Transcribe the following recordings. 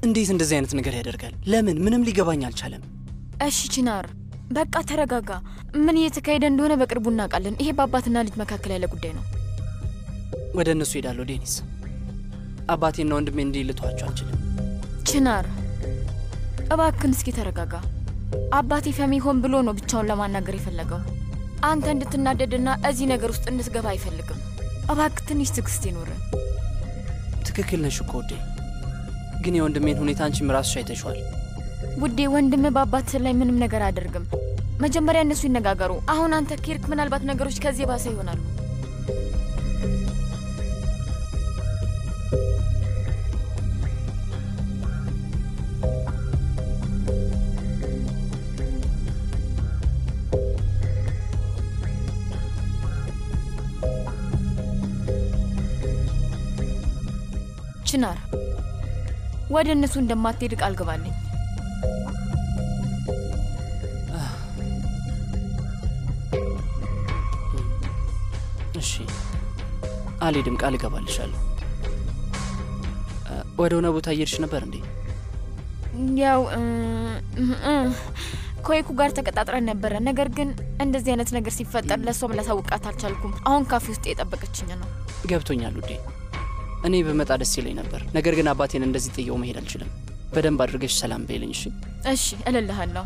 እንዴት እንደዚህ አይነት ነገር ያደርጋል? ለምን? ምንም ሊገባኝ አልቻለም። እሺ ቺናር በቃ ተረጋጋ። ምን እየተካሄደ እንደሆነ በቅርቡ እናውቃለን። ይሄ በአባትና ልጅ መካከል ያለ ጉዳይ ነው። ወደ እነሱ ሄዳለሁ ዴኒስ። አባቴና ወንድሜ እንዲህ ልተዋቸው አልችልም። ቺናር እባክህን እስኪ ተረጋጋ። አባቴ ፈሚ ሆን ብሎ ነው ብቻውን ለማናገር የፈለገው። አንተ እንድትናደድና እዚህ ነገር ውስጥ እንድትገባ አይፈልግም። እባክህ ትንሽ ትዕግስት ይኖረን። ትክክል ነሽ እኮ ውዴ፣ ግን የወንድሜን ሁኔታ አንቺም ራስሽ አይተሽዋል። ውዴ ወንድም በአባት ላይ ምንም ነገር አያደርግም። መጀመሪያ እነሱ ይነጋገሩ። አሁን አንተ ኪርክ ምናልባት ነገሮች ከዚህ ባሰ ይሆናሉ። ቺናር ወደ እነሱ እንደማትሄድ ቃል ግባልኝ። እሺ አልሄድም፣ ቃል እገባልሻለሁ። ወደ ሆነ ቦታ እየሄድሽ ነበር እንዴ? ያው ኮይኩ ጋር ተቀጣጥረን ነበር። ነገር ግን እንደዚህ አይነት ነገር ሲፈጠር ለሷም ላሳውቃት አልቻልኩም። አሁን ካፌ ውስጥ እየጠበቀችኝ ነው። ገብቶኛል ውዴ። እኔ በመጣ ደስ ይለኝ ነበር። ነገር ግን አባቴን እንደዚህ ጥየው መሄድ አልችልም። በደንብ አድርገሽ ሰላም በይልኝ እሺ? እሺ እልልሃለሁ።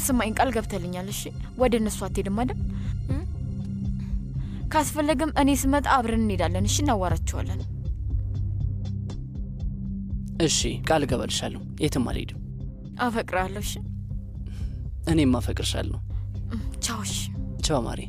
ስማኝ ቃል ገብተልኛል እሺ? ወደ እነሱ አትሄድም አይደል? ካስፈለገም እኔ ስመጣ አብረን እንሄዳለን እሺ? እናዋራቸዋለን። እሺ ቃል እገባልሻለሁ። የትም አልሄድም። አፈቅራለሁ እሺ? እኔም አፈቅርሻለሁ። ቻው እሺ? ቻው ማሪ።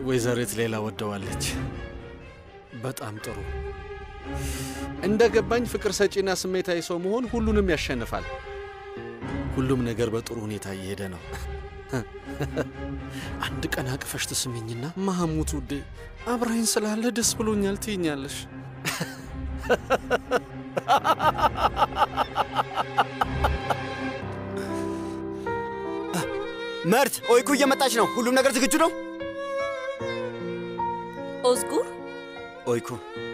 ወይዘሪት ሌላ ወደዋለች። በጣም ጥሩ። እንደገባኝ ፍቅር ሰጪና ስሜታዊ ሰው መሆን ሁሉንም ያሸንፋል። ሁሉም ነገር በጥሩ ሁኔታ እየሄደ ነው። አንድ ቀን አቅፈሽ ትስሚኝና ማህሙት ውዴ አብራኝ ስላለ ደስ ብሎኛል ትይኛለሽ። መርት ኦይኩ እየመጣች ነው። ሁሉም ነገር ዝግጁ ነው? ኦዝጉር ኦይኩ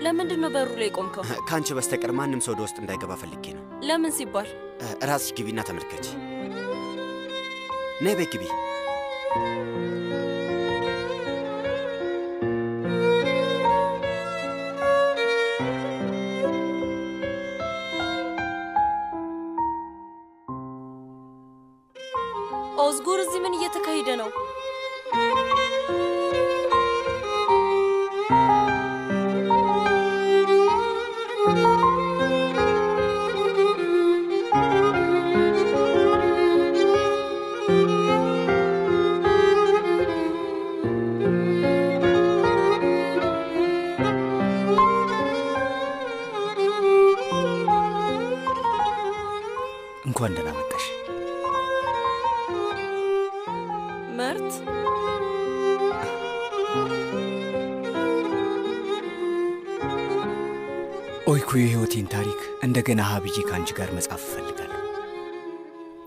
ለምንድን ነው በሩ ላይ ቆምከው? ካንቺ በስተቀር ማንም ሰው ወደ ውስጥ እንዳይገባ ፈልጌ ነው። ለምን ሲባል? ራስሽ ግቢና ተመልከች። ነይ በግቢ። ኦዝጉር እዚህ ምን እየተካሄደ ነው? እንኳን ደህና መጣሽ መርት። ኦይኩ የህይወቴን ታሪክ እንደገና ሀብዬ ካንቺ ጋር መጻፍ እፈልጋለሁ።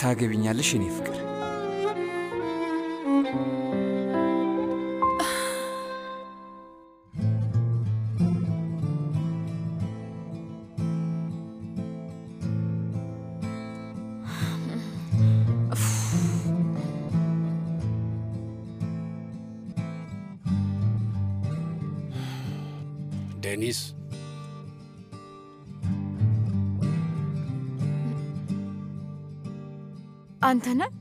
ታገቢኛለሽ የኔ ፍቅር? ዴኒስ አንተ ነህ?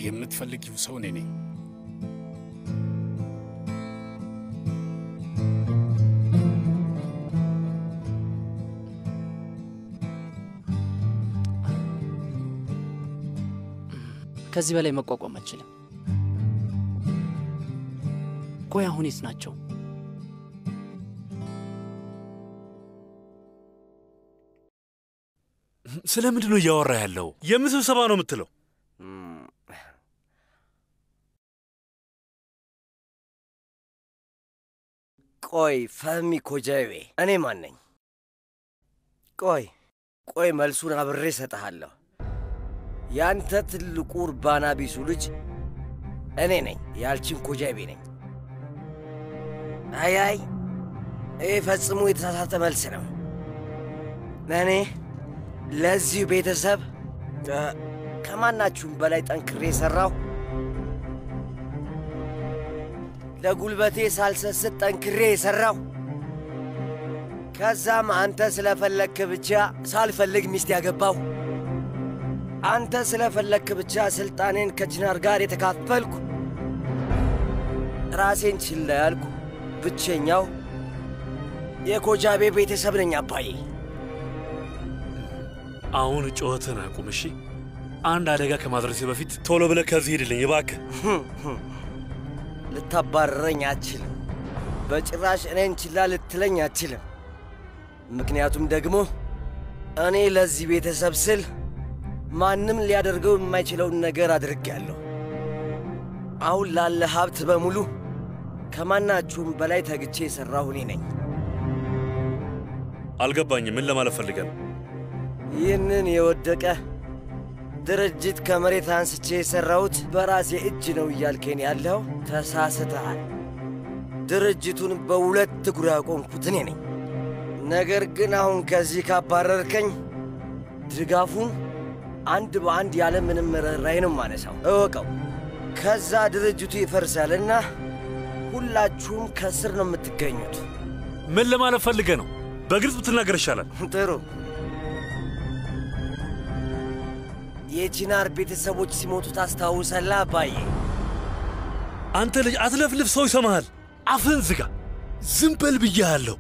የምትፈልጊው ሰው እኔ ነኝ። ከዚህ በላይ መቋቋም አልችልም። ቆይ አሁን የት ናቸው? ስለምንድን ነው እያወራ ያለው? የምን ስብሰባ ነው የምትለው? ቆይ ፈህሚ ኮጃይቤ እኔ ማን ነኝ? ቆይ መልሱን አብሬ እሰጥሃለሁ። ያንተ ትልቁ እርባና ቢሱ ልጅ እኔ ነኝ። ያልቺን ኮጃይቤ ነኝ። አይ ይህ ፈጽሞ የተሳሳተ መልስ ነው። እኔ ለዚህ ቤተሰብ ከማናችሁም በላይ ጠንክሬ የሠራሁ፣ ለጉልበቴ ሳልሰስት ጠንክሬ የሠራሁ፣ ከዛም አንተ ስለፈለግክ ብቻ ሳልፈልግ ሚስት ያገባሁ፣ አንተ ስለፈለግክ ብቻ ሥልጣኔን ከችናር ጋር የተካፈልኩ፣ ራሴን ችላ ያልኩ ብቸኛው የኮጃቤ ቤተሰብ ነኝ አባዬ። አሁን ጮኸትን አቁም እሺ? አንድ አደጋ ከማድረሴ በፊት ቶሎ ብለህ ከዚህ ሂድልኝ እባክህ። ልታባረረኝ አትችልም። በጭራሽ እኔን ችላ ልትለኝ አትችልም። ምክንያቱም ደግሞ እኔ ለዚህ ቤተሰብ ስል ማንም ሊያደርገው የማይችለውን ነገር አድርጌያለሁ። አሁን ላለ ሀብት በሙሉ ከማናችሁም በላይ ተግቼ የሠራሁ እኔ ነኝ። አልገባኝም። ምን ለማለት ፈልገህ ነው? ይህንን የወደቀ ድርጅት ከመሬት አንስቼ የሠራሁት በራሴ እጅ ነው እያልከኝ ያለው ተሳስተሃል። ድርጅቱን በሁለት እግሩ ያቆምኩት እኔ ነኝ። ነገር ግን አሁን ከዚህ ካባረርከኝ ድጋፉን አንድ በአንድ ያለ ምንም ርኅራኄ ነው የማነሳው። እወቀው። ከዛ ድርጅቱ ይፈርሳልና ሁላችሁም ከስር ነው የምትገኙት። ምን ለማለት ፈልገህ ነው? በግልጽ ብትናገር ይሻላል። ጥሩ። የቺናር ቤተሰቦች ሲሞቱ ታስታውሳለህ አባዬ? አንተ ልጅ አትለፍልፍ፣ ሰው ይሰማሃል። አፍህን ዝጋ። ዝም በል ብያለሁ።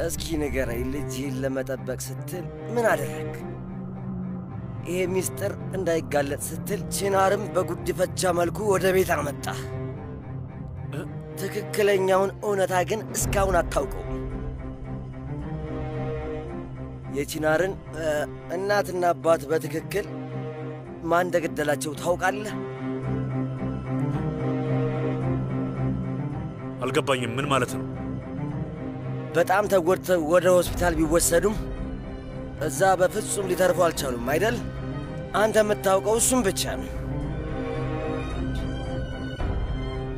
እስኪ ንገረኝ፣ ልጅህን ለመጠበቅ ስትል ምን አደረግ? ይሄ ሚስጥር እንዳይጋለጥ ስትል ቺናርም በጉድፈቻ መልኩ ወደ ቤት አመጣ። ትክክለኛውን እውነታ ግን እስካሁን አታውቀውም። የቺናርን እናትና አባት በትክክል ማን እንደገደላቸው ታውቃለህ? አልገባኝም። ምን ማለት ነው? በጣም ተጎድተው ወደ ሆስፒታል ቢወሰዱም እዛ በፍጹም ሊተርፉ አልቻሉም አይደል? አንተ የምታውቀው እሱም ብቻ ነው።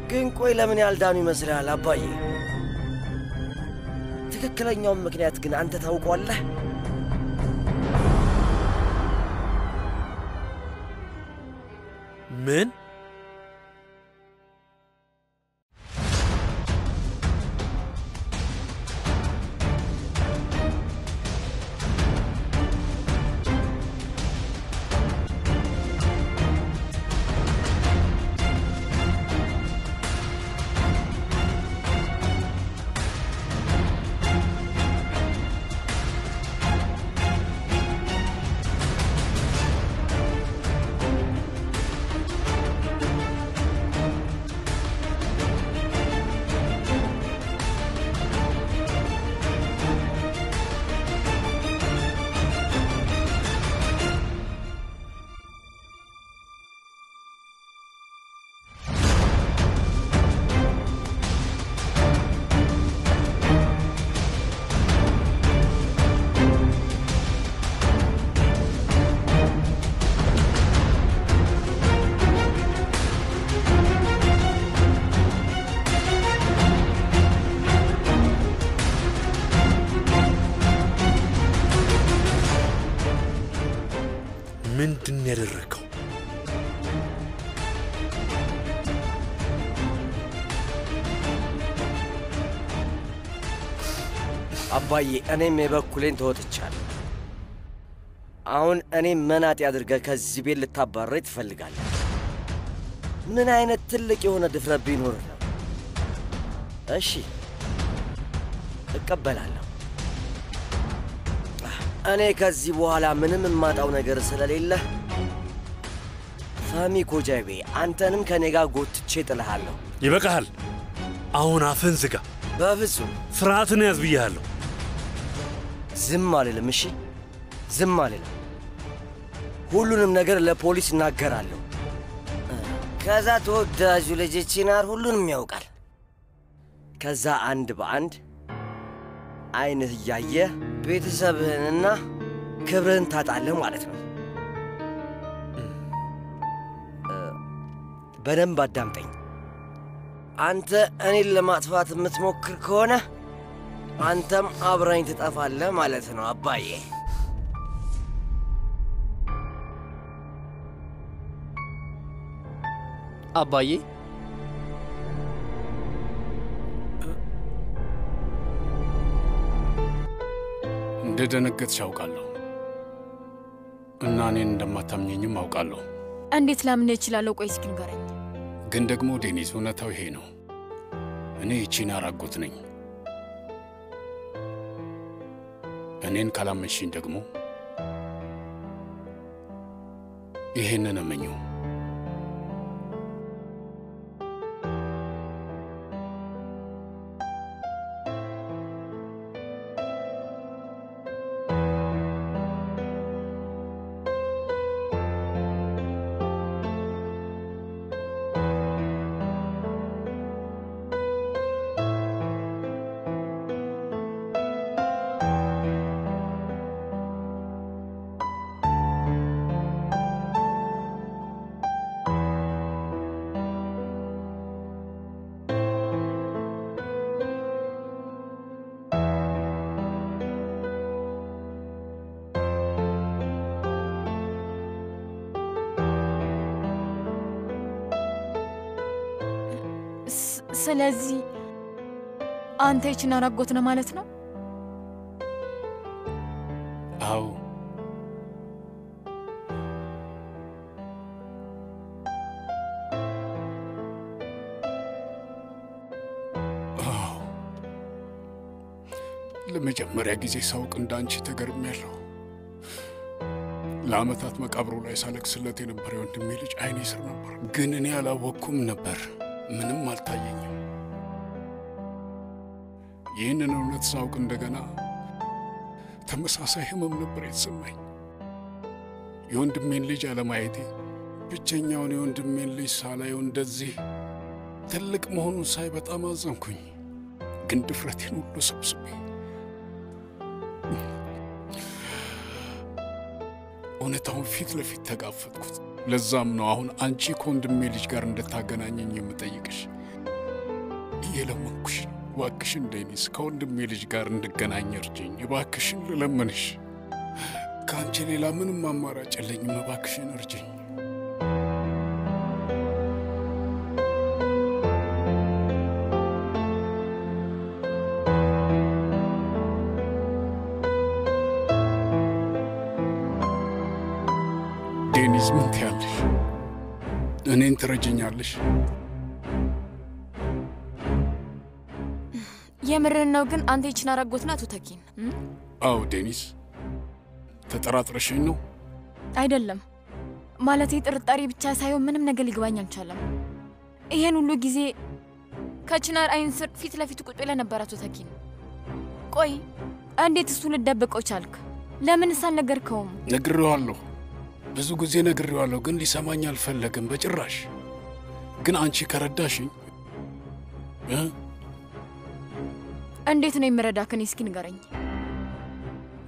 ግን ቆይ ለምን ያልዳኑ ይመስልሃል አባዬ? ትክክለኛውን ምክንያት ግን አንተ ታውቀዋለህ? ምን? ምንድን ያደረከው? አባዬ እኔም የበኩሌን ተወጥቻለሁ። አሁን እኔም መናጤ አድርገህ ከዚህ ቤት ልታባረኝ ትፈልጋለህ? ምን አይነት ትልቅ የሆነ ድፍረት ቢኖር ነው? እሺ እቀበላለሁ። እኔ ከዚህ በኋላ ምንም የማጣው ነገር ስለሌለ ፋሚ ኮጃቤ አንተንም ከኔ ጋር ጎትቼ ጥልሃለሁ። ይበቃሃል። አሁን አፍህን ዝጋ። በፍጹም ስርዓትን ያዝ ብያለሁ። ዝም አልልም። እሺ ዝም አልልም። ሁሉንም ነገር ለፖሊስ እናገራለሁ። ከዛ ተወዳጁ ልጅ ቺናር ሁሉንም ያውቃል። ከዛ አንድ በአንድ አይንህ እያየ ቤተሰብህንና ክብርህን ታጣለህ ማለት ነው። በደንብ አዳምጠኝ። አንተ እኔን ለማጥፋት የምትሞክር ከሆነ አንተም አብራኝ ትጠፋለህ ማለት ነው አባዬ። አባዬ እንደደነገጥሽ አውቃለሁ እና እኔን እንደማታምኘኝም አውቃለሁ። እንዴት ላምንህ እችላለሁ? ቆይ እስኪ ንገረኝ። ግን ደግሞ ዴኒስ እውነታው ይሄ ነው። እኔ የቺናር አጎት ነኝ። እኔን ካላመንሽኝ ደግሞ ይሄንን እመኚው። ስለዚህ አንተ የቺናር አጎት ነህ ማለት ነው? አዎ። ለመጀመሪያ ጊዜ ሳውቅ እንዳንቺ ተገርሜያለሁ። ለዓመታት መቃብሩ ላይ ሳለቅስለት የነበረ ወንድሜ ልጅ አይኔ ስር ነበር፣ ግን እኔ አላወቅኩም ነበር። ምንም አልታየኝም። ይህንን እውነት ሳውቅ እንደገና ተመሳሳይ ህመም ነበር የተሰማኝ። የወንድሜን ልጅ አለማየቴ፣ ብቸኛውን የወንድሜን ልጅ ሳላየው እንደዚህ ትልቅ መሆኑን ሳይ በጣም አዘንኩኝ። ግን ድፍረቴን ሁሉ ሰብስቤ እውነታውን ፊት ለፊት ተጋፈጥኩት። ለዛም ነው አሁን አንቺ ከወንድሜ ልጅ ጋር እንድታገናኘኝ የምጠይቅሽ። እየለመንኩሽ ነው። እባክሽን ዴኒስ፣ ከወንድሜ ልጅ ጋር እንድገናኝ እርጅኝ። እባክሽን ልለምንሽ። ከአንቺ ሌላ ምንም አማራጭ የለኝም። እባክሽን እርጅኝ። ዴኒስ ምን ትያለሽ? እኔን ትረጅኛለሽ? የምርን ነው ግን አንተ የቺናር አጎት ነህ አቶ ተኪን? አዎ ዴኒስ፣ ተጠራጥረሽኝ ነው? አይደለም፣ ማለቴ ጥርጣሬ ብቻ ሳይሆን ምንም ነገር ሊገባኝ አልቻለም። ይሄን ሁሉ ጊዜ ከቺናር አይን ስር ፊት ለፊት ቁጭ ብለህ ነበር አቶ ተኪን። ቆይ እንዴት እሱ ልደብቀው ቻልክ? ለምንስ አልነገርከውም? ነግሬዋለሁ፣ ብዙ ጊዜ ነግሬዋለሁ፣ ግን ሊሰማኝ አልፈለግም በጭራሽ። ግን አንቺ ከረዳሽኝ እንዴት ነው የምረዳህ? ከኔ እስኪ ንገረኝ።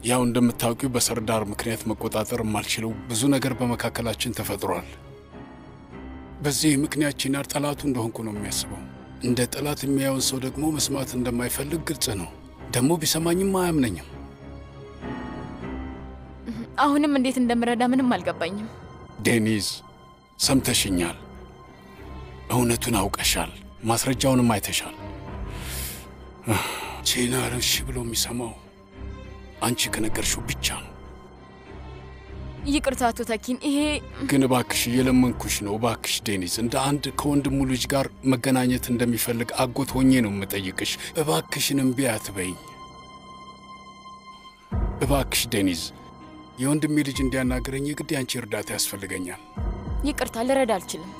ያው እንደምታውቂው በሰርዳር ምክንያት መቆጣጠር የማልችለው ብዙ ነገር በመካከላችን ተፈጥሯል። በዚህ ምክንያት ቺናር ጠላቱ እንደሆንኩ ነው የሚያስበው። እንደ ጠላት የሚያየውን ሰው ደግሞ መስማት እንደማይፈልግ ግልጽ ነው። ደግሞ ቢሰማኝም አያምነኝም። አሁንም እንዴት እንደምረዳ ምንም አልገባኝም። ዴኒስ፣ ሰምተሽኛል። እውነቱን አውቀሻል፣ ማስረጃውንም አይተሻል። ቺናር እሺ ብሎ የሚሰማው አንቺ ከነገርሽው ብቻ ነው። ይቅርታ አቶ ተኪን፣ ይሄ ግን እባክሽ እየለመንኩሽ ነው። እባክሽ ዴኒዝ፣ እንደ አንድ ከወንድሙ ልጅ ጋር መገናኘት እንደሚፈልግ አጎት ሆኜ ነው የምጠይቅሽ። እባክሽን እምቢ አትበይኝ። እባክሽ ዴኒዝ፣ የወንድሜ ልጅ እንዲያናገረኝ የግድ ያንቺ እርዳታ ያስፈልገኛል። ይቅርታ ልረዳ አልችልም።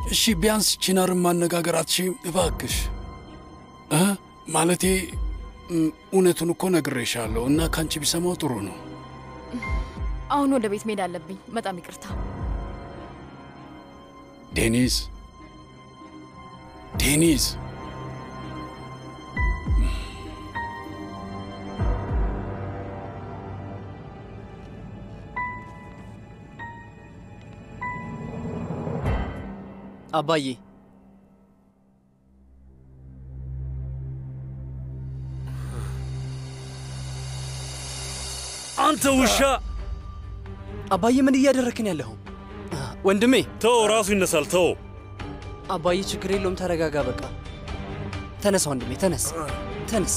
እሺ ቢያንስ ቺናርን ማነጋገር አትችይም? እባክሽ ማለቴ እውነቱን እኮ ነግሬሻለሁ እና ካንቺ ቢሰማው ጥሩ ነው። አሁን ወደ ቤት መሄድ አለብኝ። በጣም ይቅርታ ዴኒዝ። ዴኒዝ አባዬ አንተ ውሻ! አባዬ ምን እያደረክን ያለው? ወንድሜ ተው፣ ራሱ ይነሳል። ተው አባዬ፣ ችግር የለውም ተረጋጋ። በቃ ተነሳ ወንድሜ፣ ተነስ ተነስ።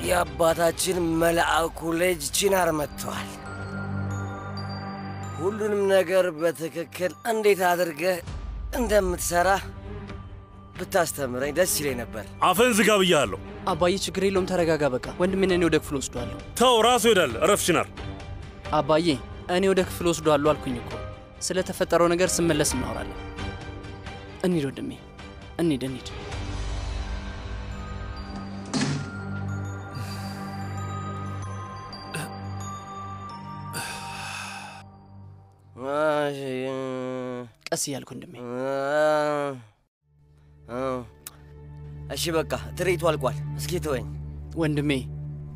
የአባታችን መልአኩ ልጅ ቺናር መጥቷል። ሁሉንም ነገር በትክክል እንዴት አድርገህ እንደምትሰራ ብታስተምረኝ ደስ ይለኝ ነበር። አፈን ዝጋ ብያለሁ። አባዬ ችግር የለውም ተረጋጋ። በቃ ወንድሜን እኔ ወደ ክፍል ወስዷለሁ። ተው፣ ራሱ ይሄዳል። እረፍ ቺናር። አባዬ እኔ ወደ ክፍል ወስዷለሁ አልኩኝ እኮ። ስለተፈጠረው ነገር ስመለስ እናወራለን። እንሂድ ወንድሜ፣ እንሂድ እንሂድ። ቀስ እያልኩ ወንድሜ። እሺ በቃ ትርኢቱ አልቋል። እስኪ ተወኝ ወንድሜ።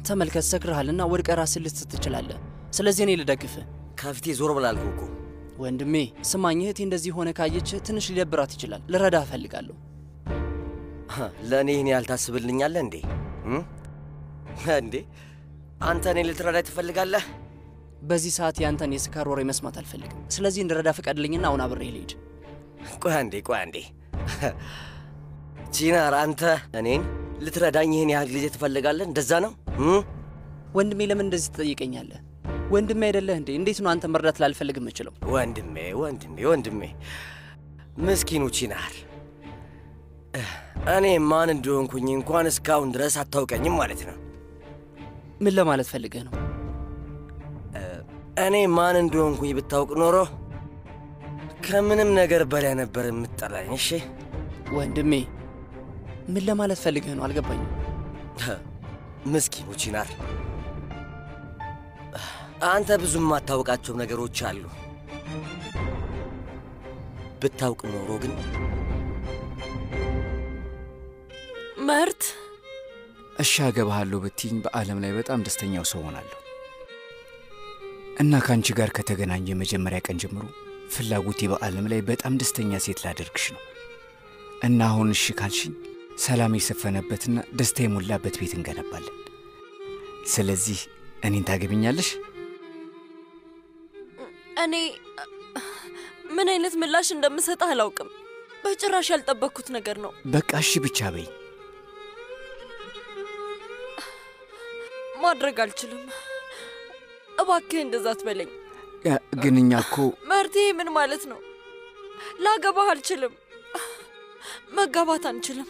ተመልከት፣ ሰክረሃልና ወድቀህ ራስህን ልትስት ትችላለህ። ስለዚህ እኔ ልደግፍህ። ከፊቴ ዞር ብላልኩህ እኮ ወንድሜ። ስማኝ፣ እህቴ እንደዚህ ሆነ ካየች ትንሽ ሊደብራት ይችላል። ልረዳህ እፈልጋለሁ። ለእኔ ይህን ያህል ታስብልኛለህ እንዴ? እንዴ አንተ እኔ ልትረዳ ትፈልጋለህ? በዚህ ሰዓት ያንተን የስካር ወሬ መስማት አልፈልግም። ስለዚህ እንድረዳ ፍቀድልኝና አሁን አብሬ ልሂድ። ቆይ አንዴ ቺናር፣ አንተ እኔን ልትረዳኝ ይህን ያህል ጊዜ ትፈልጋለህ? እንደዛ ነው? ወንድሜ ለምን እንደዚህ ትጠይቀኛለህ? ወንድሜ አይደለህ እንዴ? እንዴት ነው አንተ መርዳት ላልፈልግ የምችለው? ወንድሜ ምስኪኑ ቺናር፣ እኔ ማን እንደሆንኩኝ እንኳን እስካሁን ድረስ አታውቀኝም ማለት ነው። ምን ለማለት ፈልገህ ነው? እኔ ማን እንደሆንኩኝ ብታውቅ ኖሮ ከምንም ነገር በላይ ነበር የምትጠላኝ። እሺ ወንድሜ፣ ምን ለማለት ፈልገህ ነው? አልገባኝም። ምስኪኑ ቺናር፣ አንተ ብዙ የማታውቃቸው ነገሮች አሉ። ብታውቅ ኖሮ ግን መርት፣ እሺ አገባሃለሁ ብትይኝ በዓለም ላይ በጣም ደስተኛው ሰው ሆናለሁ እና ከአንቺ ጋር ከተገናኘ የመጀመሪያ ቀን ጀምሮ ፍላጎቴ በዓለም ላይ በጣም ደስተኛ ሴት ላደርግሽ ነው እና አሁን እሺ ካልሽኝ ሰላም የሰፈነበትና ደስታ የሞላበት ቤት እንገነባለን። ስለዚህ እኔን ታገቢኛለሽ? እኔ ምን አይነት ምላሽ እንደምሰጥህ አላውቅም። በጭራሽ ያልጠበቅኩት ነገር ነው። በቃ እሺ ብቻ በይ። ማድረግ አልችልም። እባክህ እንደዛ አትበለኝ። ግን እኛ እኮ መርቴ፣ ምን ማለት ነው? ላገባህ አልችልም። መጋባት አንችልም።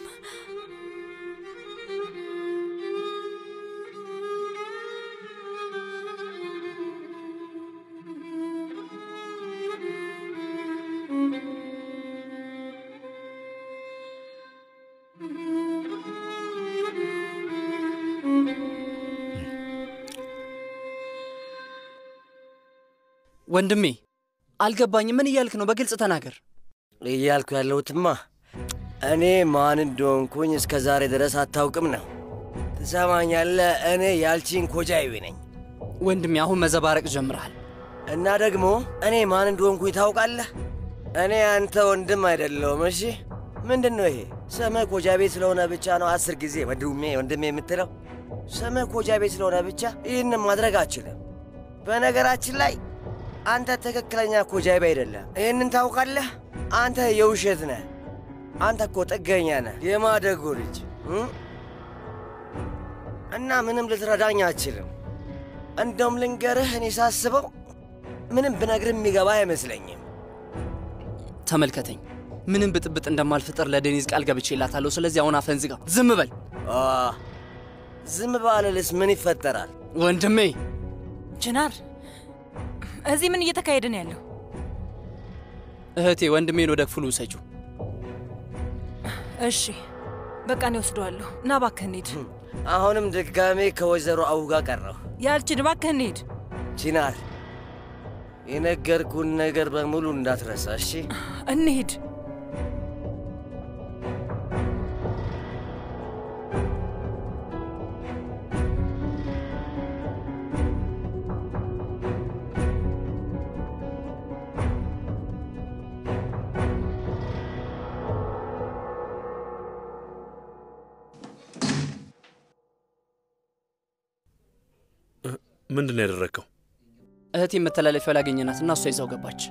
ወንድሜ አልገባኝም። ምን እያልክ ነው? በግልጽ ተናገር። እያልኩ ያለሁትማ እኔ ማን እንደሆንኩኝ እስከ ዛሬ ድረስ አታውቅም ነው። ትሰማኛለህ? እኔ ያልቺን ኮጃይቤ ነኝ። ወንድሜ አሁን መዘባረቅ ጀምረሃል። እና ደግሞ እኔ ማን እንደሆንኩኝ ታውቃለህ? እኔ አንተ ወንድም አይደለሁም። እሺ ምንድን ነው ይሄ? ስምህ ኮጃቤ ስለሆነ ብቻ ነው 10 ጊዜ ወንድሜ የምትለው? ስምህ ኮጃቤ ስለሆነ ብቻ ይህንን ማድረግ አችልም። በነገራችን ላይ አንተ ትክክለኛ ኮጃቤ አይደለም። ይህንን ታውቃለህ? አንተ የውሸት ነህ። አንተ እኮ ጥገኛ ነህ፣ የማደጎ ልጅ እና ምንም ልትረዳኝ አትችልም። እንደውም ልንገርህ፣ እኔ ሳስበው ምንም ብነግርህ የሚገባ አይመስለኝም። ተመልከተኝ፣ ምንም ብጥብጥ እንደማልፈጠር ለዴኒዝ ቃል ገብቼላታለሁ። ስለዚህ አሁን አፈን ዝጋ፣ ዝም በል። ዝም ባልልስ ምን ይፈጠራል? ወንድሜ ችናር፣ እዚህ ምን እየተካሄደ ነው ያለው? እህቴ ወንድሜን ወደ ክፍሉ ውሰጂው። እሺ በቃ እኔ ወስደዋለሁ። ና እባክህ እንሂድ። አሁንም ድጋሜ ከወይዘሮ አውጋ ቀረሁ። ያልችን እባክህ እንሂድ። ቺናር፣ የነገርኩን ነገር በሙሉ እንዳትረሳ እሺ? እንሂድ። ምንድን ነው ያደረግከው? እህቴ መተላለፊያው ላገኘናት እና እሷ ይዛው ገባች።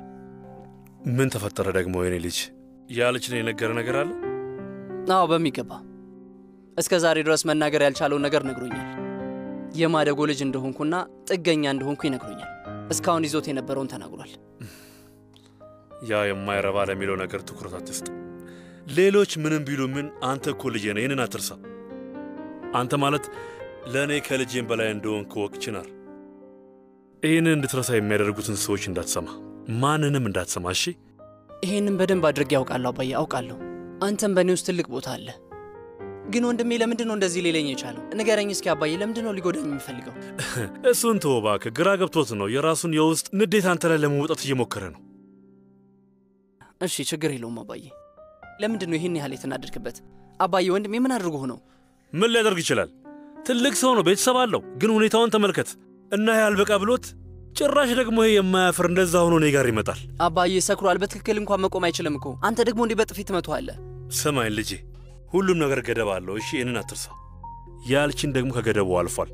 ምን ተፈጠረ ደግሞ? የኔ ልጅ ያለችን የነገረ ነገር አለ? አዎ በሚገባ። እስከ ዛሬ ድረስ መናገር ያልቻለውን ነገር ነግሮኛል። የማደጎ ልጅ እንደሆንኩና ጥገኛ እንደሆንኩ ይነግሮኛል። እስካሁን ይዞት የነበረውን ተናግሯል። ያ የማይረባ ለሚለው ነገር ትኩረት አትስጥ። ሌሎች ምንም ቢሉ ምን፣ አንተ እኮ ልጄ ነህ። ይህንን አትርሳ። አንተ ማለት ለእኔ ከልጄም በላይ እንደሆንክ ወቅ ችናር። ይህንን እንድትረሳ የሚያደርጉትን ሰዎች እንዳትሰማ፣ ማንንም እንዳትሰማ እሺ? ይህንን በደንብ አድርጌ ያውቃለሁ አባዬ፣ አውቃለሁ። አንተም በእኔ ውስጥ ትልቅ ቦታ አለ። ግን ወንድሜ ለምንድን ነው እንደዚህ ሌለኝ የቻለው? ንገረኝ እስኪ አባዬ፣ ለምንድን ነው ሊጎዳኝ የሚፈልገው? እሱን ተወው እባክህ። ግራ ገብቶት ነው። የራሱን የውስጥ ንዴት አንተ ላይ ለመውጣት እየሞከረ ነው። እሺ ችግር የለውም አባዬ። ለምንድን ነው ይህን ያህል የተናደድክበት? አባዬ ወንድሜ ምን አድርጎህ ነው? ምን ሊያደርግ ይችላል? ትልቅ ሰው ነው፣ ቤተሰብ አለው። ግን ሁኔታውን ተመልከት እና ያልበቃ ብሎት ጭራሽ ደግሞ ይሄ የማያፍር እንደዛ ሆኖ እኔ ጋር ይመጣል። አባዬ ሰክሯል። በትክክል እንኳን መቆም አይችልም እኮ። አንተ ደግሞ እንዲህ በጥፊ ትመታዋለህ። ስማኝ ልጄ፣ ሁሉም ነገር ገደብ አለው እሺ? ይህንን አትርሳ። ያልችን ደግሞ ከገደቡ አልፏል፣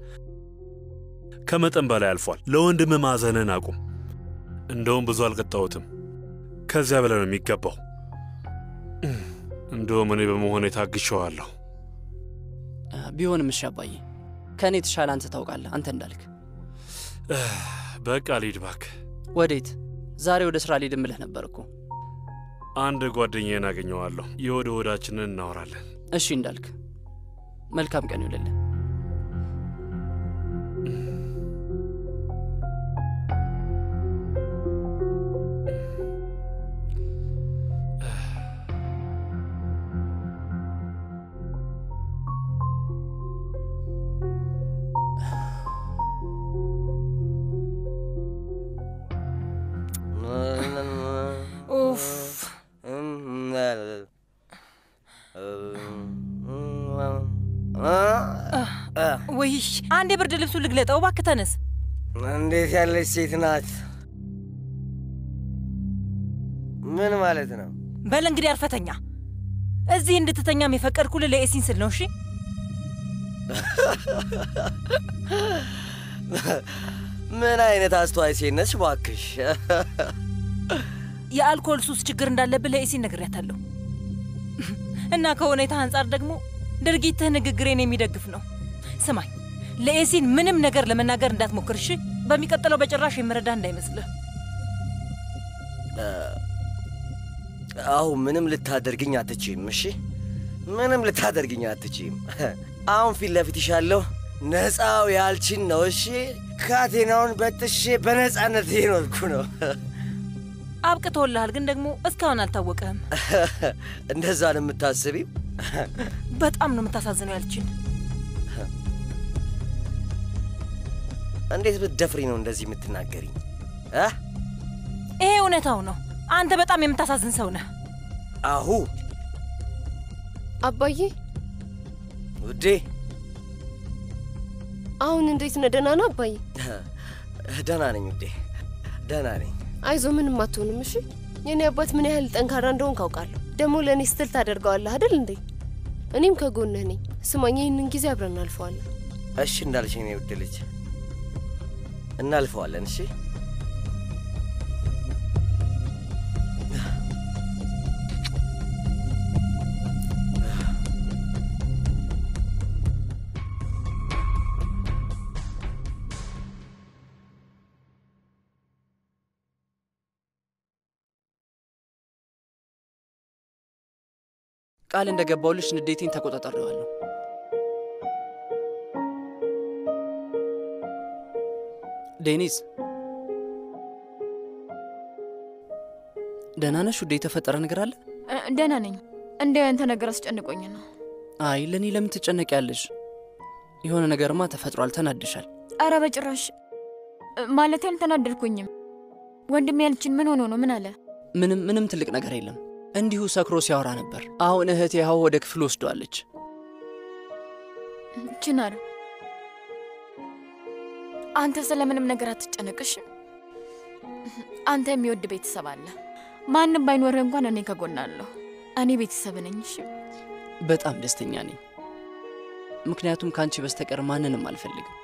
ከመጠን በላይ አልፏል። ለወንድም ማዘንን አቁም። እንደውም ብዙ አልቀጣሁትም፣ ከዚያ በላይ ነው የሚገባው። እንደውም እኔ በመሆኔ ታግሼዋለሁ። ቢሆንም እሺ አባዬ፣ ከእኔ የተሻለ አንተ ታውቃለህ። አንተ እንዳልክ በቃ ልሂድ እባክህ። ወዴት? ዛሬ ወደ ሥራ ልሄድ እምልህ ነበር እኮ። አንድ ጓደኛዬን አገኘዋለሁ፣ የወደ ወዳችንን እናወራለን። እሺ እንዳልክ፣ መልካም ቀን ይውልልህ። ወይ አንድ የብርድ ልብሱ ልግለጠው እባክህ፣ ተነስ። እንዴት ያለች ሴት ናት! ምን ማለት ነው? በል እንግዲህ አርፈተኛ። እዚህ እንድትተኛም የፈቀድኩልህ ለኤሲን ስል ነው። እሺ ምን አይነት አስተዋይ ሴት ነሽ እባክሽ! የአልኮል ሱስ ችግር እንዳለብህ ለኤሲን ነግሬያታለሁ እና ከሁኔታ አንጻር ደግሞ ድርጊትህ ንግግሬን የሚደግፍ ነው። ስማኝ፣ ለኤሲን ምንም ነገር ለመናገር እንዳትሞክር እሺ? በሚቀጥለው በጭራሽ የምረዳ እንዳይመስልህ። አሁን ምንም ልታደርግኝ አትችይም እሺ? ምንም ልታደርግኝ አትችይም። አሁን ፊት ለፊትሽ ያለው ነፃው ያልችን ነው እሺ? ካቴናውን በጥሼ በነፃነት እየኖርኩ ነው። አብቅቶልሃል፣ ግን ደግሞ እስካሁን አልታወቀህም። እንደዛ ነው የምታስቢው? በጣም ነው የምታሳዝነው ያልችን። እንዴት ብትደፍሪ ነው እንደዚህ የምትናገሪኝ? ይሄ እውነታው ነው። አንተ በጣም የምታሳዝን ሰው ነህ። አሁ አባዬ ውዴ፣ አሁን እንዴት ነህ? ደህና ነህ አባዬ? ደህና ነኝ ውዴ፣ ደህና ነኝ። አይዞ፣ ምንም አትሆንም እሺ? የኔ አባት ምን ያህል ጠንካራ እንደሆንክ አውቃለሁ። ደግሞ ለእኔ ስትል ታደርገዋለህ አይደል እንዴ? እኔም ከጎንህ ነኝ። ስማኝ፣ ይህንን ጊዜ አብረን እናልፈዋለን። እሺ እንዳልሽ የኔ ውድ ልጅ፣ እናልፈዋለን። እሺ ቃል እንደገባውልሽ ንዴቴን ተቆጣጣሪዋለሁ። ዴኒስ ደህና ነሽ ውዴ? የተፈጠረ ነገር አለ? ደህና ነኝ። እንዲያው ያንተ ነገር አስጨንቆኝ ነው። አይ ለኔ ለምን ትጨነቂያለሽ? የሆነ ነገርማ ተፈጥሯል። ተናድሻል? አረ በጭራሽ። ማለት አልተናደድኩኝም። ወንድሜ ያልችን ምን ሆኖ ነው? ምን አለ? ምንም ትልቅ ነገር የለም። እንዲሁ ሰክሮ ሲያወራ ነበር። አሁን እህቴ ያው ወደ ክፍል ወስደዋለች። ችናር አንተ ስለምንም ነገር አትጨነቅሽ። አንተ የሚወድ ቤተሰብ አለ። ማንም ባይኖር እንኳን እኔ ከጎን አለሁ። እኔ ቤተሰብ ነኝ። እሺ በጣም ደስተኛ ነኝ። ምክንያቱም ካንቺ በስተቀር ማንንም አልፈልግም።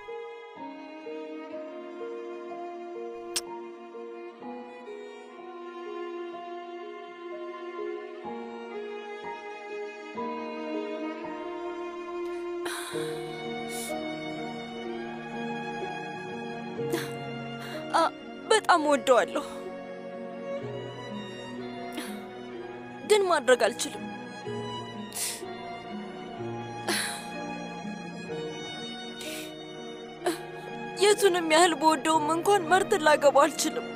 በጣም ወደዋለሁ፣ ግን ማድረግ አልችልም። የቱንም ያህል በወደውም እንኳን መርትን ላገባው አልችልም።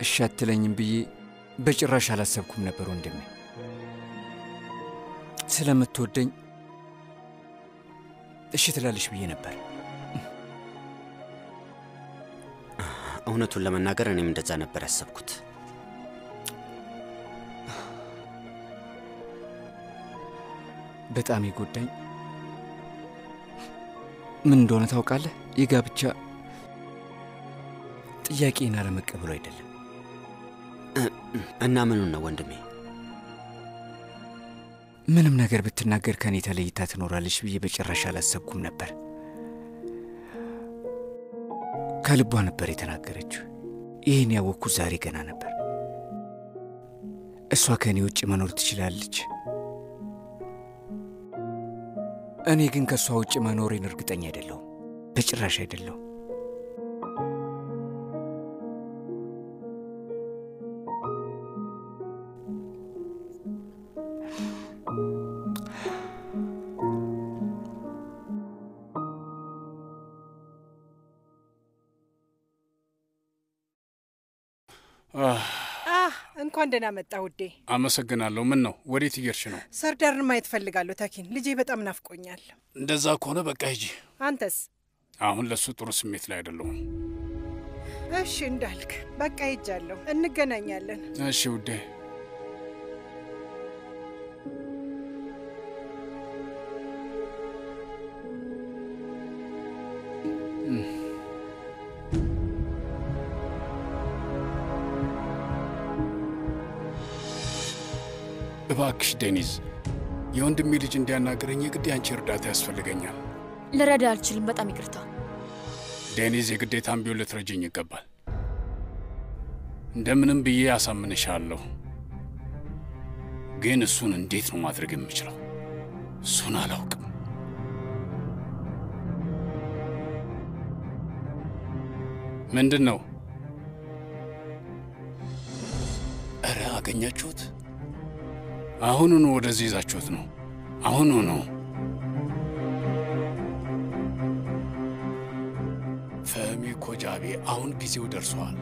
እሺ አትለኝም ብዬ በጭራሽ አላሰብኩም ነበር ወንድሜ። ስለምትወደኝ እሺ ትላለሽ ብዬ ነበር። እውነቱን ለመናገር እኔም እንደዛ ነበር ያሰብኩት። በጣም ይጎዳኝ ምን እንደሆነ ታውቃለህ? የጋብቻ ጥያቄን አለመቀበሉ አይደለም። እና ምኑን ነው ወንድሜ? ምንም ነገር ብትናገር ከኔ ተለይታ ትኖራለች ብዬ በጭራሽ አላሰብኩም ነበር። ከልቧ ነበር የተናገረችው። ይህን ያወቅኩት ዛሬ ገና ነበር። እሷ ከኔ ውጭ መኖር ትችላለች። እኔ ግን ከሷ ውጭ መኖሬን እርግጠኛ አይደለሁም። በጭራሽ አይደለሁም። እንኳን ደህና መጣ ውዴ። አመሰግናለሁ። ምን ነው ወዴት እየሄድሽ ነው? ሰርዳርን ማየት ፈልጋለሁ ተኪን። ልጄ በጣም ናፍቆኛል። እንደዛ ከሆነ በቃ ሂጂ። አንተስ? አሁን ለሱ ጥሩ ስሜት ላይ አይደለሁም። እሺ እንዳልክ በቃ ሄጃለሁ። እንገናኛለን። እሺ ውዴ። እባክሽ ዴኒዝ፣ የወንድሜ ልጅ እንዲያናገረኝ የግድ ያንቺ እርዳታ ያስፈልገኛል። ልረዳ አልችልም። በጣም ይቅርታ ዴኒዝ። የግዴታም ቢሆን ልትረጅኝ ይገባል። እንደምንም ብዬ አሳምንሻለሁ። ግን እሱን እንዴት ነው ማድረግ የምችለው? እሱን አላውቅም። ምንድን ነው? እረ አገኛችሁት? አሁኑኑ ወደዚህ ይዛችሁት ነው። አሁኑኑ። ፈሚ ኮጃቤ፣ አሁን ጊዜው ደርሷል።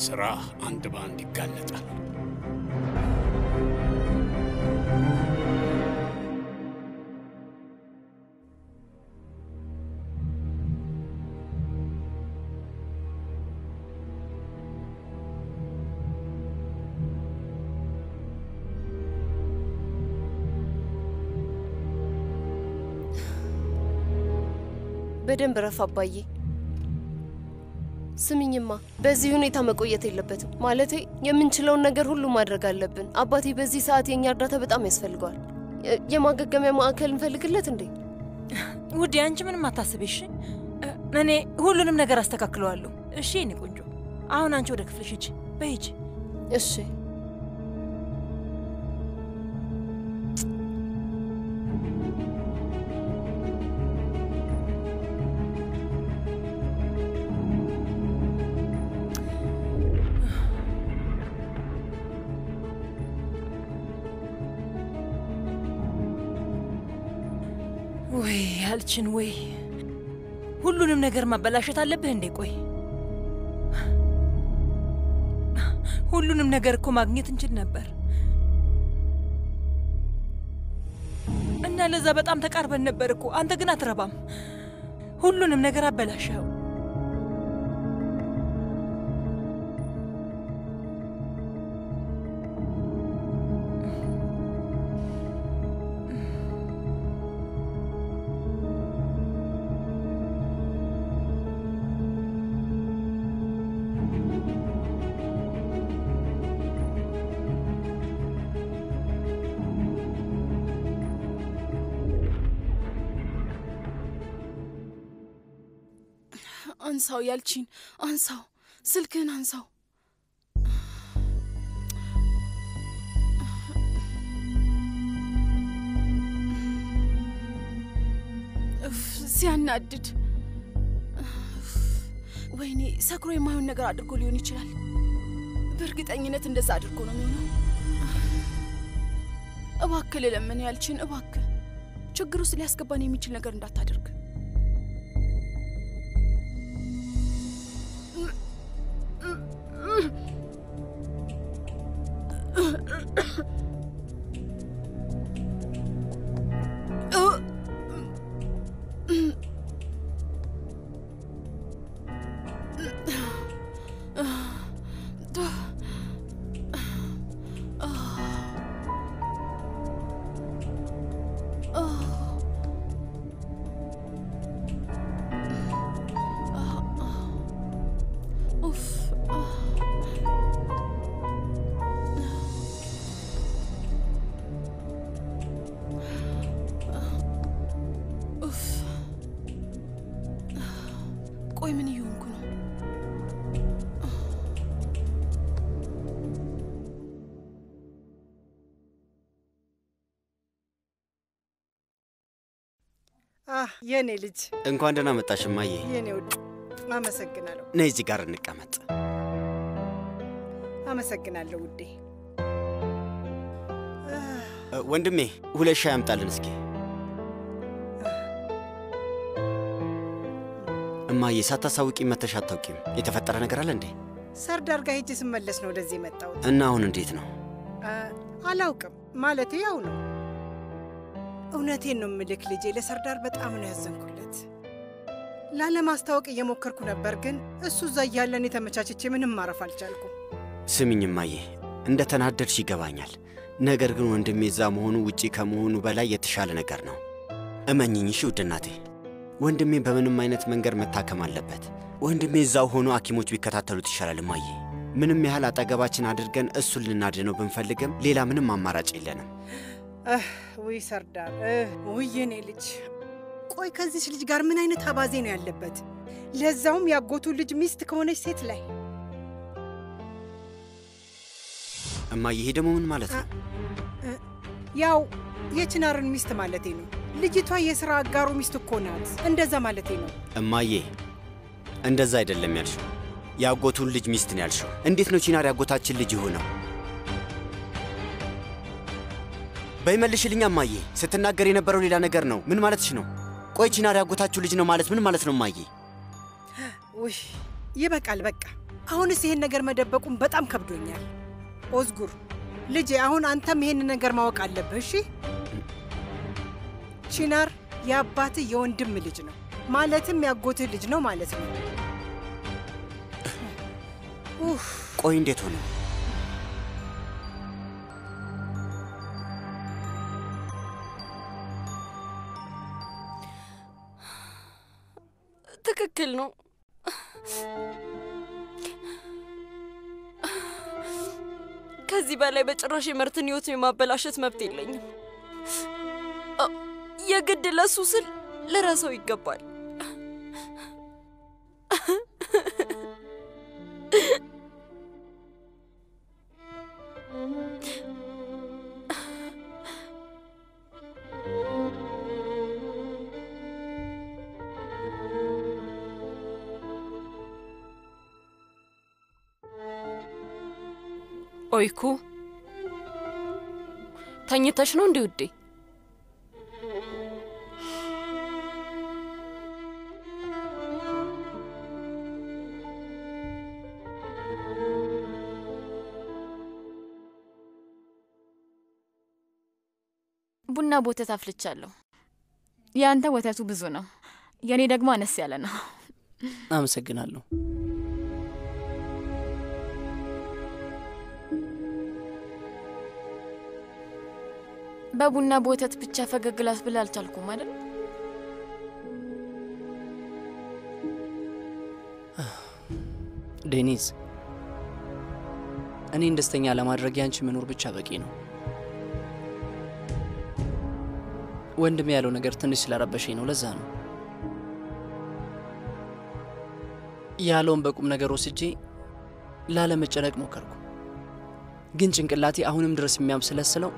ስራ አንድ በአንድ ይጋለጣል። በደንብ ረፍ አባዬ። ስሚኝማ፣ በዚህ ሁኔታ መቆየት የለበትም። ማለቴ የምንችለውን ነገር ሁሉ ማድረግ አለብን። አባቴ በዚህ ሰዓት የኛ እርዳታ በጣም ያስፈልገዋል። የማገገሚያ ማዕከል እንፈልግለት እንዴ? ውዴ አንቺ ምንም አታስቢ እሺ። እኔ ሁሉንም ነገር አስተካክለዋለሁ። እሺ የኔ ቆንጆ፣ አሁን አንቺ ወደ ክፍልሽ ሂጂ። በሂጂ። እሺ ያልችን ወይ ሁሉንም ነገር ማበላሸት አለብህ እንዴ? ቆይ ሁሉንም ነገር እኮ ማግኘት እንችል ነበር እና ለዛ በጣም ተቃርበን ነበር እኮ። አንተ ግን አትረባም። ሁሉንም ነገር አበላሸው። አንሳው ያልቺን አንሳው፣ ስልክህን አንሳው። ሲያናድድ። ወይኔ ሰክሮ የማይሆን ነገር አድርጎ ሊሆን ይችላል። በእርግጠኝነት እንደዛ አድርጎ ነው የሚሆነው። እባክህ ልለምን ያልቺን፣ እባክህ ችግር ውስጥ ሊያስገባን የሚችል ነገር እንዳታደርግ። ቆይ ምን ይሆንኩ ነው? የኔ ልጅ እንኳን ደህና መጣሽ እማዬ። የኔ ውድ አመሰግናለሁ። ነይ እዚህ ጋር እንቀመጥ። አመሰግናለሁ ውዴ። ወንድሜ ሁለት ሻይ አምጣልን እስኪ። እማዬ ሳታሳውቂ መተሽ አታውቂም። የተፈጠረ ነገር አለ እንዴ? ሰርዳር ጋር ሄጄ ስመለስ ነው ወደዚህ የመጣሁት። እና አሁን እንዴት ነው? አላውቅም፣ ማለቴ ያው ነው። እውነቴን ነው የምልክ ልጄ፣ ለሰርዳር በጣም ነው ያዘንኩለት። ላለማስታወቅ እየሞከርኩ ነበር፣ ግን እሱ እዛ እያለን የተመቻችቼ ምንም ማረፍ አልቻልኩም። ስሚኝ እማዬ፣ እንደ ተናደድሽ ይገባኛል። ነገር ግን ወንድሜ እዛ መሆኑ ውጪ ከመሆኑ በላይ የተሻለ ነገር ነው። እመኝኝ እሺ ውድ እናቴ። ወንድሜ በምንም አይነት መንገድ መታከም አለበት። ወንድሜ እዛው ሆኖ ሐኪሞች ቢከታተሉት ይሻላል እማዬ። ምንም ያህል አጠገባችን አድርገን እሱን ልናድነው ብንፈልግም ሌላ ምንም አማራጭ የለንም። ውይ ሰርዳር፣ ውይ የኔ ልጅ። ቆይ ከዚች ልጅ ጋር ምን አይነት አባዜ ነው ያለበት? ለዛውም ያጎቱ ልጅ ሚስት ከሆነች ሴት ላይ። እማዬ ይሄ ደግሞ ምን ማለት ነው? ያው የችናርን ሚስት ማለቴ ነው። ልጅቷ የሥራ አጋሩ ሚስት እኮ ናት። እንደዛ ማለቴ ነው። እማዬ እንደዛ አይደለም ያልሽው። ያጎቱን ልጅ ሚስት ነው ያልሽው። እንዴት ነው ቺናር ያጎታችን ልጅ የሆነው? በይመልሽልኛ እማዬ። ስትናገር የነበረው ሌላ ነገር ነው። ምን ማለትሽ ነው? ቆይ ቺናር ያጎታችሁ ልጅ ነው ማለት ምን ማለት ነው እማዬ? ውይ ይበቃል፣ በቃ። አሁንስ ይሄን ነገር መደበቁን በጣም ከብዶኛል። ኦዝጉር ልጄ፣ አሁን አንተም ይሄን ነገር ማወቅ አለብህ እሺ? ቺናር የአባትህ የወንድም ልጅ ነው፣ ማለትም ያጎትህ ልጅ ነው ማለት ነው። ቆይ እንዴት ሆነ? ትክክል ነው። ከዚህ በላይ በጭራሽ የመርትን ህይወት የማበላሸት መብት የለኝም። የግድ ለሱ ስል ልረሳው ይገባል። ኦይኩ ተኝተሽ ነው እንዴ ውዴ? የቡና ወተት አፍልቻለሁ። ያንተ ወተቱ ብዙ ነው፣ የኔ ደግሞ አነስ ያለ ነው። አመሰግናለሁ። በቡና ወተት ብቻ ፈገግ ላስብል አልቻልኩም አይደል? ዴኒዝ፣ እኔን ደስተኛ ለማድረግ ያንቺ መኖር ብቻ በቂ ነው። ወንድም ያለው ነገር ትንሽ ስለረበሸኝ ነው፣ ለዛ ነው ያለውን በቁም ነገር ወስጄ ላለመጨነቅ ሞከርኩ። ግን ጭንቅላቴ አሁንም ድረስ የሚያምስለስለው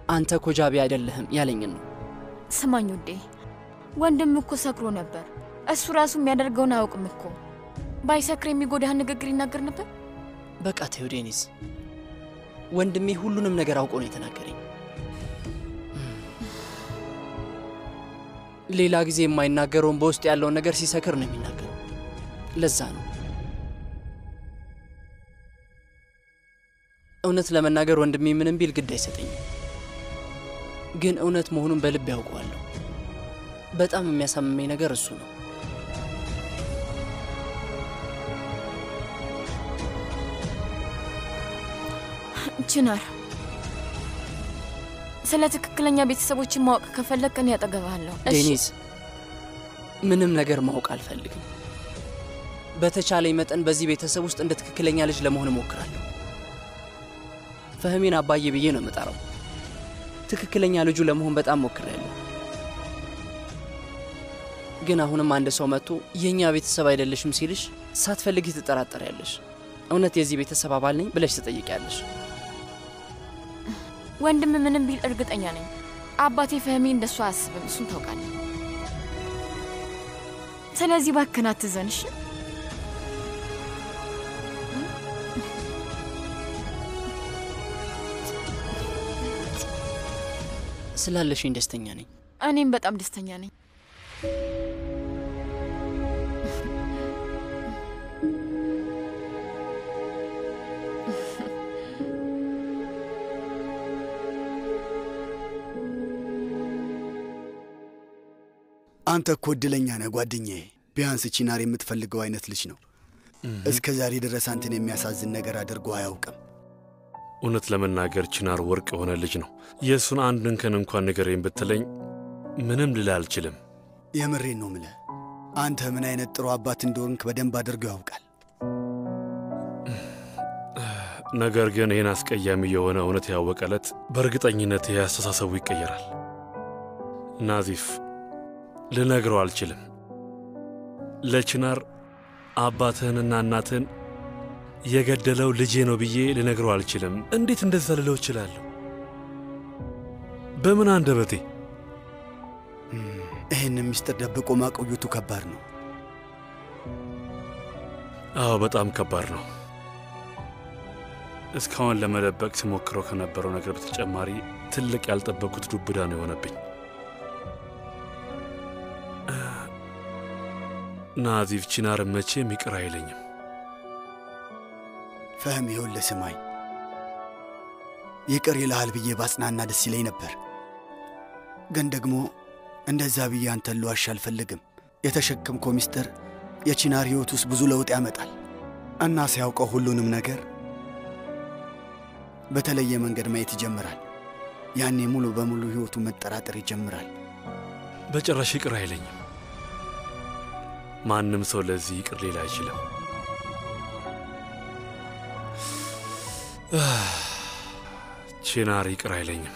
አንተ ኮጃቢ አይደለህም ያለኝን ነው። ስማኝ ውዴ፣ ወንድም እኮ ሰክሮ ነበር። እሱ ራሱ የሚያደርገውን አያውቅም እኮ። ባይሰክር የሚጎዳህን ንግግር ይናገር ነበር። በቃ ተይው ዴኒዝ፣ ወንድሜ ሁሉንም ነገር አውቆ ነው የተናገረኝ። ሌላ ጊዜ የማይናገረውን በውስጥ ያለውን ነገር ሲሰክር ነው የሚናገረው። ለዛ ነው እውነት ለመናገር ወንድሜ ምንም ቢል ግድ አይሰጠኝም። ግን እውነት መሆኑን በልብ ያውቀዋለሁ። በጣም የሚያሳምመኝ ነገር እሱ ነው። ቺናር፣ ስለ ትክክለኛ ቤተሰቦችን ማወቅ ከፈለክ እኔ ያጠገባለሁ። ዴኒዝ፣ ምንም ነገር ማወቅ አልፈልግም። በተቻለኝ መጠን በዚህ ቤተሰብ ውስጥ እንደ ትክክለኛ ልጅ ለመሆን እሞክራለሁ። ፈህሜን አባዬ ብዬ ነው የምጠራው። ትክክለኛ ልጁ ለመሆን በጣም ሞክሬያለሁ። ግን አሁንም አንድ ሰው መጥቶ የኛ ቤተሰብ አይደለሽም ሲልሽ ሳትፈልጊ ትጠራጠሪያለሽ። እውነት የዚህ ቤተሰብ አባል ነኝ ብለሽ ትጠይቂያለሽ። ወንድም ምንም ቢል እርግጠኛ ነኝ አባቴ ፈህሜ እንደሱ አያስብም። እሱን ታውቃለህ። ስለዚህ እባክህን አትዘን እሺ? ስላለሽኝ ደስተኛ ነኝ። እኔም በጣም ደስተኛ ነኝ። አንተ እኮ እድለኛ ነህ ጓደኛዬ። ቢያንስ ቺናር የምትፈልገው አይነት ልጅ ነው። እስከ ዛሬ ድረስ አንተን የሚያሳዝን ነገር አድርጎ አያውቅም። እውነት ለመናገር ቺናር ወርቅ የሆነ ልጅ ነው። የእሱን አንድ እንከን እንኳን ንገረኝ ብትለኝ ምንም ልል አልችልም። የምሬን ነው ምለ። አንተ ምን አይነት ጥሩ አባት እንደሆንክ በደንብ አድርገው ያውቃል። ነገር ግን ይህን አስቀያሚ የሆነ እውነት ያወቀ ዕለት በእርግጠኝነት ያስተሳሰቡ ይቀየራል። ናዚፍ፣ ልነግረው አልችልም። ለቺናር አባትህንና እናትህን የገደለው ልጄ ነው ብዬ ልነግረው አልችልም። እንዴት እንደዛ ልለው እችላለሁ? በምን አንደበቴ? ይህን ምስጢር ደብቆ ማቆየቱ ከባድ ነው። አዎ፣ በጣም ከባድ ነው። እስካሁን ለመደበቅ ሲሞክረው ከነበረው ነገር በተጨማሪ ትልቅ ያልጠበቁት ዱብዳ ነው የሆነብኝ። ናዚፍ ቺናር መቼም ይቅር አይለኝም። ፈህም፣ ይኸውልህ ስማኝ፣ ይቅር ይልሃል ብዬ ባጽናና ደስ ይለኝ ነበር። ግን ደግሞ እንደዛ ብዬ አንተን ልዋሽ አልፈልግም። የተሸከምከው ምስጢር የቺናር ሕይወት ውስጥ ብዙ ለውጥ ያመጣል እና ሲያውቀው ሁሉንም ነገር በተለየ መንገድ ማየት ይጀምራል። ያኔ ሙሉ በሙሉ ሕይወቱ መጠራጠር ይጀምራል። በጭራሽ ይቅር አይለኝም። ማንም ሰው ለዚህ ይቅር ሊል አይችልም። ቺናር ይቅር አይለኝም።